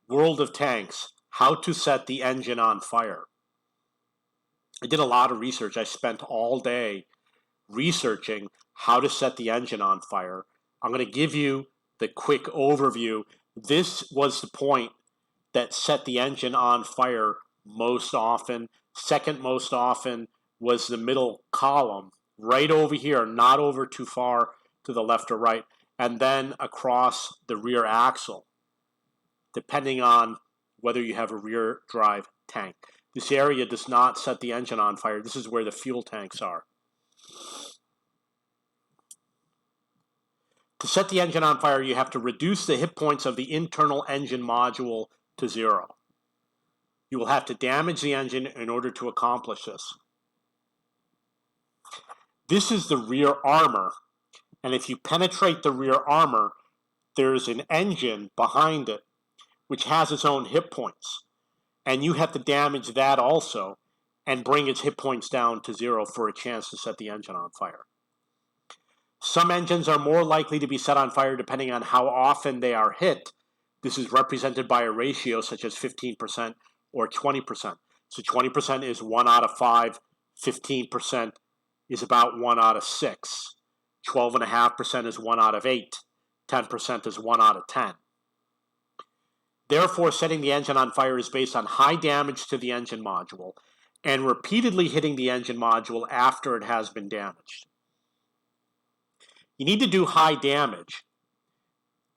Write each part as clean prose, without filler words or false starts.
World of Tanks, how to set the engine on fire. I did a lot of research. I spent all day researching how to set the engine on fire. I'm going to give you the quick overview. This was the point that set the engine on fire most often. Second most often was the middle column, right over here, not over too far to the left or right, and then across the rear axle, depending on whether you have a rear drive tank. This area does not set the engine on fire. This is where the fuel tanks are. To set the engine on fire, you have to reduce the hit points of the internal engine module to 0. You will have to damage the engine in order to accomplish this. This is the rear armor, and if you penetrate the rear armor, there's an engine behind it which has its own hit points, and you have to damage that also and bring its hit points down to 0 for a chance to set the engine on fire. Some engines are more likely to be set on fire depending on how often they are hit. This is represented by a ratio such as 15% or 20%. So 20% is 1 out of 5, 15% is about 1 out of 6, 12.5% is 1 out of 8, 10% is 1 out of 10. Therefore, setting the engine on fire is based on high damage to the engine module and repeatedly hitting the engine module after it has been damaged. You need to do high damage,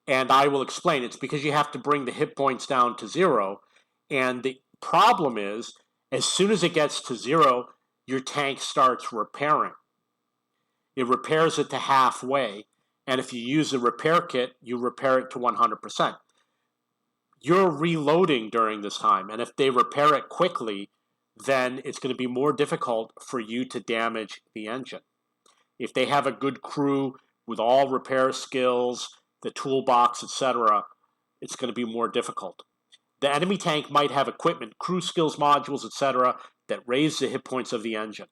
and I will explain. It's because you have to bring the hit points down to 0, and the problem is, as soon as it gets to 0, your tank starts repairing. It repairs it to halfway, and if you use a repair kit, you repair it to 100%. You're reloading during this time, and if they repair it quickly, then it's going to be more difficult for you to damage the engine. If they have a good crew with all repair skills, the toolbox, etc., it's going to be more difficult. The enemy tank might have equipment, crew skills modules, etc., that raise the hit points of the engine.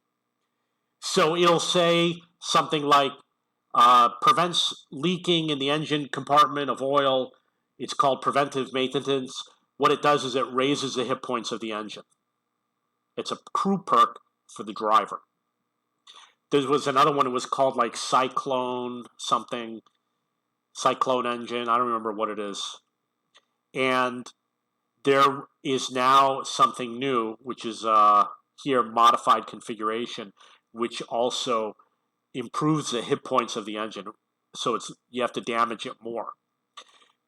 So it'll say something like, prevents leaking in the engine compartment of oil. It's called preventive maintenance. What it does is it raises the hit points of the engine. It's a crew perk for the driver. There was another one, it was called like Cyclone something, Cyclone engine, I don't remember what it is. And there is now something new, which is here modified configuration, which also improves the hit points of the engine. So you have to damage it more.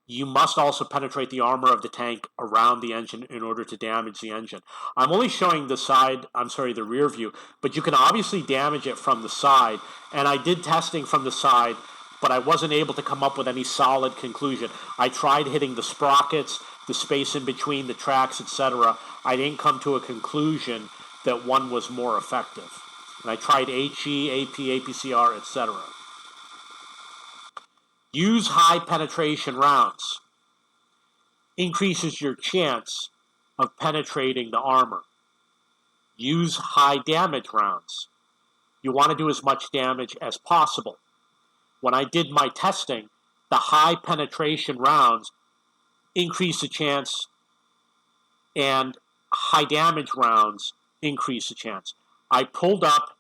You must also penetrate the armor of the tank around the engine in order to damage the engine. I'm only showing the rear view, but you can obviously damage it from the side. And I did testing from the side, but I wasn't able to come up with any solid conclusion. I tried hitting the sprockets, the space in between the tracks, etc. I didn't come to a conclusion that one was more effective. And I tried HE, AP, APCR, etc. Use high penetration rounds. Increases your chance of penetrating the armor. Use high damage rounds. You want to do as much damage as possible. When I did my testing, the high penetration rounds increase the chance, and high damage rounds increase the chance. I pulled up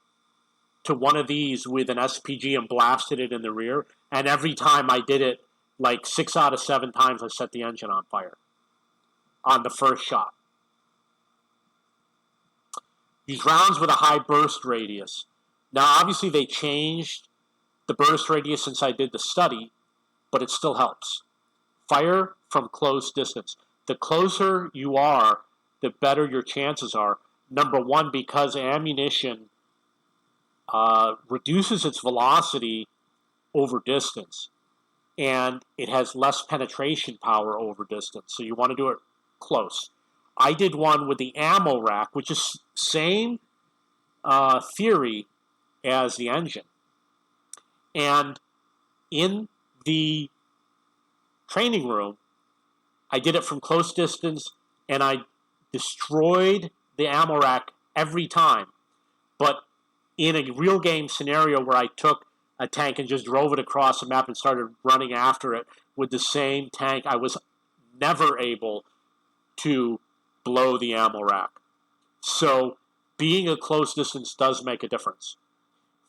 to one of these with an SPG and blasted it in the rear, and every time I did it, like 6 out of 7 times I set the engine on fire on the first shot. Use rounds with a high burst radius. Now obviously they changed the burst radius since I did the study, but it still helps. Fire from close distance. The closer you are, the better your chances are. Number one, because ammunition reduces its velocity over distance, and it has less penetration power over distance, so you want to do it close. I did one with the ammo rack, which is same theory as the engine. And in the training room, I did it from close distance, and I destroyed the ammo rack every time. But in a real game scenario where I took a tank and just drove it across the map and started running after it with the same tank, I was never able to blow the ammo rack. So being a close distance does make a difference.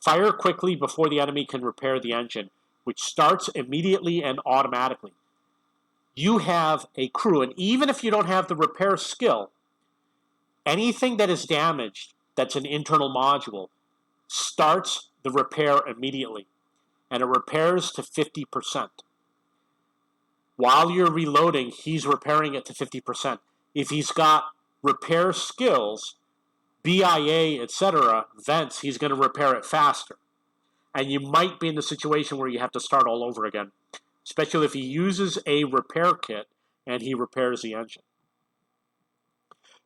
Fire quickly before the enemy can repair the engine, which starts immediately and automatically. You have a crew, and even if you don't have the repair skill, anything that is damaged that's an internal module starts the repair immediately, and it repairs to 50%. While you're reloading, he's repairing it to 50%. If he's got repair skills, BIA, etc., vents, he's going to repair it faster. And you might be in the situation where you have to start all over again, especially if he uses a repair kit and he repairs the engine.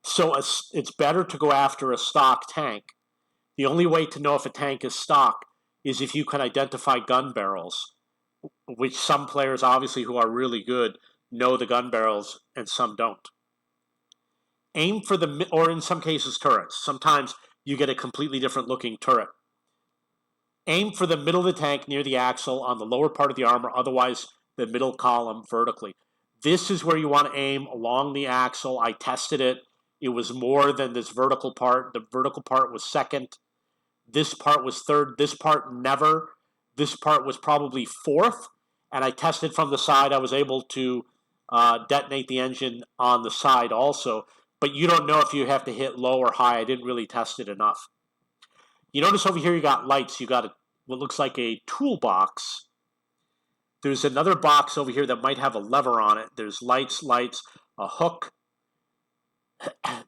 So it's better to go after a stock tank. The only way to know if a tank is stock is if you can identify gun barrels, which some players, obviously, who are really good, know the gun barrels and some don't. Aim for the, or in some cases, turrets. Sometimes you get a completely different looking turret. Aim for the middle of the tank near the axle on the lower part of the armor, otherwise the middle column vertically. This is where you want to aim along the axle. I tested it. It was more than this vertical part. The vertical part was second. This part was third. This part never. This part was probably fourth. And I tested from the side. I was able to detonate the engine on the side also. But you don't know if you have to hit low or high. I didn't really test it enough. You notice over here you got lights. You got what looks like a toolbox. There's another box over here that might have a lever on it. There's lights, a hook.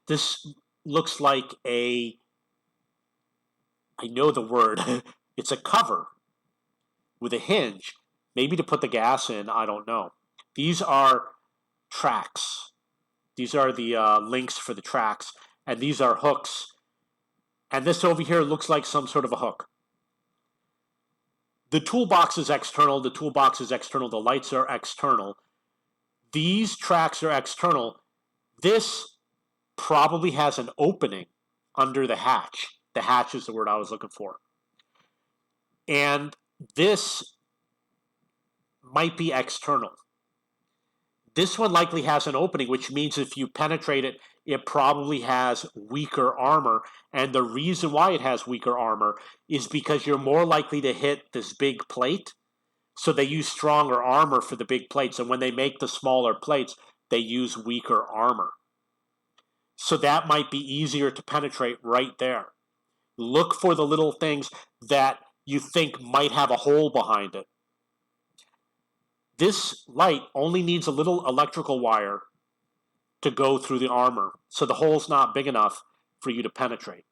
This looks like a, I know the word, it's a cover with a hinge, maybe to put the gas in, I don't know. These are tracks. These are the links for the tracks, and these are hooks. And this over here looks like some sort of a hook. The toolbox is external, the lights are external. These tracks are external. This probably has an opening under the hatch. The hatch is the word I was looking for. And this might be external. This one likely has an opening, which means if you penetrate it, it probably has weaker armor. And the reason why it has weaker armor is because you're more likely to hit this big plate. So they use stronger armor for the big plates. And when they make the smaller plates, they use weaker armor. So that might be easier to penetrate right there. Look for the little things that you think might have a hole behind it. This light only needs a little electrical wire to go through the armor, so the hole's not big enough for you to penetrate.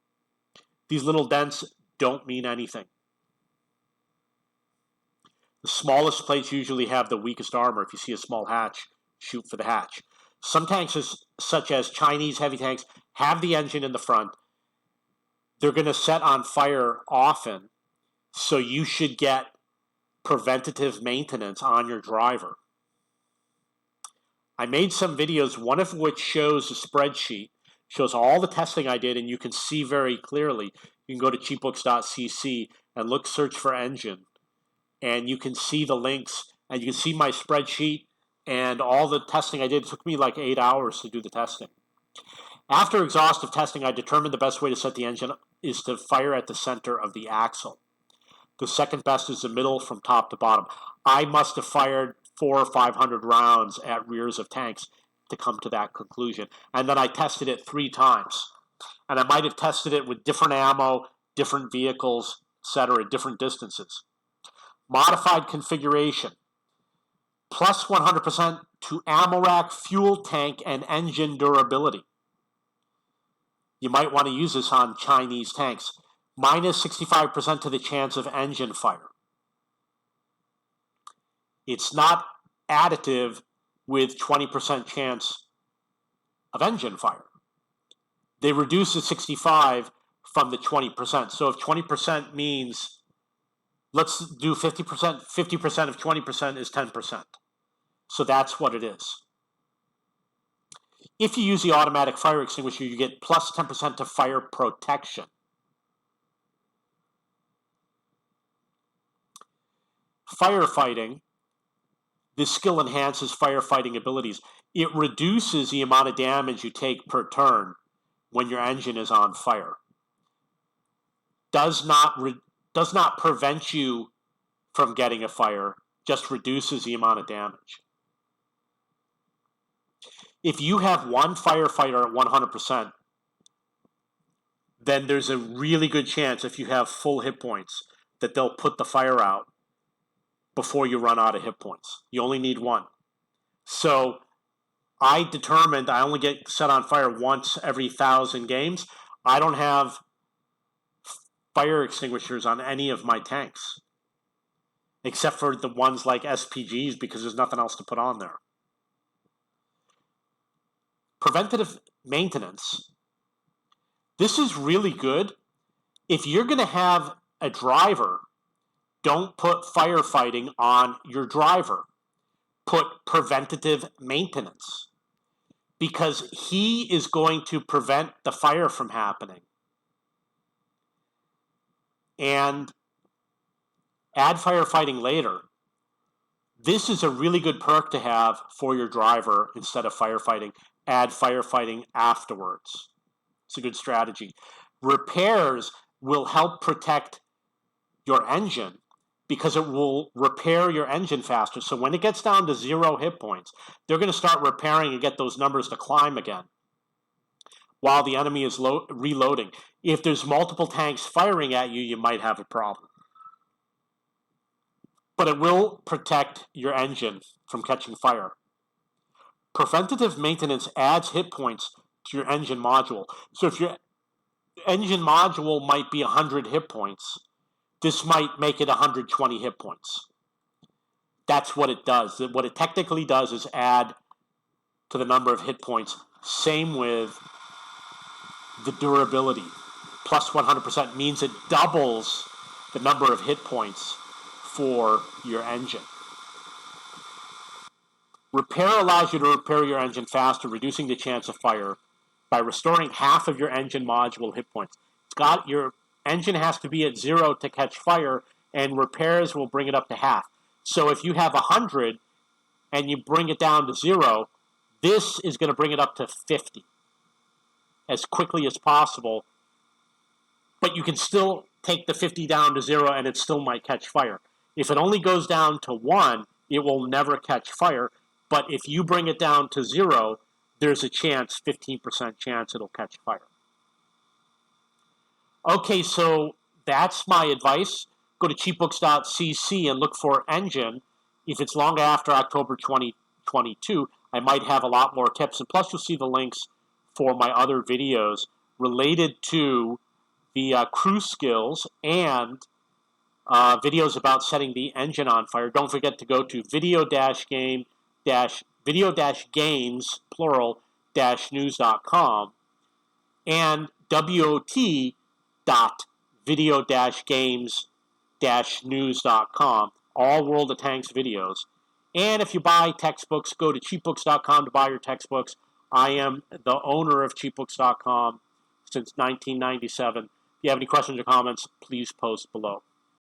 These little dents don't mean anything. The smallest plates usually have the weakest armor. If you see a small hatch, shoot for the hatch. Some tanks, such as Chinese heavy tanks, have the engine in the front. They're going to set on fire often, so you should get preventative maintenance on your driver. I made some videos, one of which shows a spreadsheet, shows all the testing I did, and you can see very clearly. You can go to cheapbooks.cc and search for engine, and you can see the links, and you can see my spreadsheet and all the testing I did. It took me like 8 hours to do the testing. After exhaustive testing, I determined the best way to set the engine is to fire at the center of the axle. The second best is the middle from top to bottom. I must have fired 400 or 500 rounds at rears of tanks to come to that conclusion. And then I tested it 3 times. And I might have tested it with different ammo, different vehicles, etc., different distances. Modified configuration. Plus 100% to ammo rack, fuel tank, and engine durability. You might want to use this on Chinese tanks. Minus 65% to the chance of engine fire. It's not additive with 20% chance of engine fire. They reduce the 65 from the 20%. So if 20% means, let's do 50%, 50% of 20% is 10%. So that's what it is. If you use the automatic fire extinguisher, you get plus 10% to fire protection. Firefighting, This skill enhances firefighting abilities. It reduces the amount of damage you take per turn when your engine is on fire. Does not prevent you from getting a fire, just reduces the amount of damage. If you have one firefighter at 100%, then there's a really good chance, if you have full hit points, that they'll put the fire out before you run out of hit points. You only need one. So I determined I only get set on fire once every 1,000 games. I don't have fire extinguishers on any of my tanks, except for the ones like SPGs, because there's nothing else to put on there. Preventative maintenance. This is really good. If you're going to have a driver, don't put firefighting on your driver. Put preventative maintenance, because he is going to prevent the fire from happening. And add firefighting later. This is a really good perk to have for your driver instead of firefighting. Add firefighting afterwards. It's a good strategy. Repairs will help protect your engine because it will repair your engine faster. So when it gets down to 0 hit points, they're going to start repairing and get those numbers to climb again while the enemy is reloading. If there's multiple tanks firing at you, you might have a problem. But it will protect your engine from catching fire. Preventative maintenance adds hit points to your engine module. So if your engine module might be 100 hit points, this might make it 120 hit points. That's what it does. What it technically does is add to the number of hit points. Same with the durability. Plus 100% means it doubles the number of hit points for your engine. Repair allows you to repair your engine faster, reducing the chance of fire by restoring half of your engine module hit points. Your engine has to be at 0 to catch fire, and repairs will bring it up to half. So if you have 100 and you bring it down to 0, this is going to bring it up to 50 as quickly as possible. But you can still take the 50 down to 0 and it still might catch fire. If it only goes down to 1, it will never catch fire. But if you bring it down to 0, there's a chance, 15% chance it'll catch fire. Okay, so that's my advice. Go to cheapbooks.cc and look for engine. If it's long after October 2022, I might have a lot more tips. And plus, you'll see the links for my other videos related to the crew skills and videos about setting the engine on fire. Don't forget to go to video-games, plural, -news.com and WOT.video-games-news.com, all World of Tanks videos. And if you buy textbooks, go to cheapbooks.com to buy your textbooks. I am the owner of cheapbooks.com since 1997. If you have any questions or comments, please post below.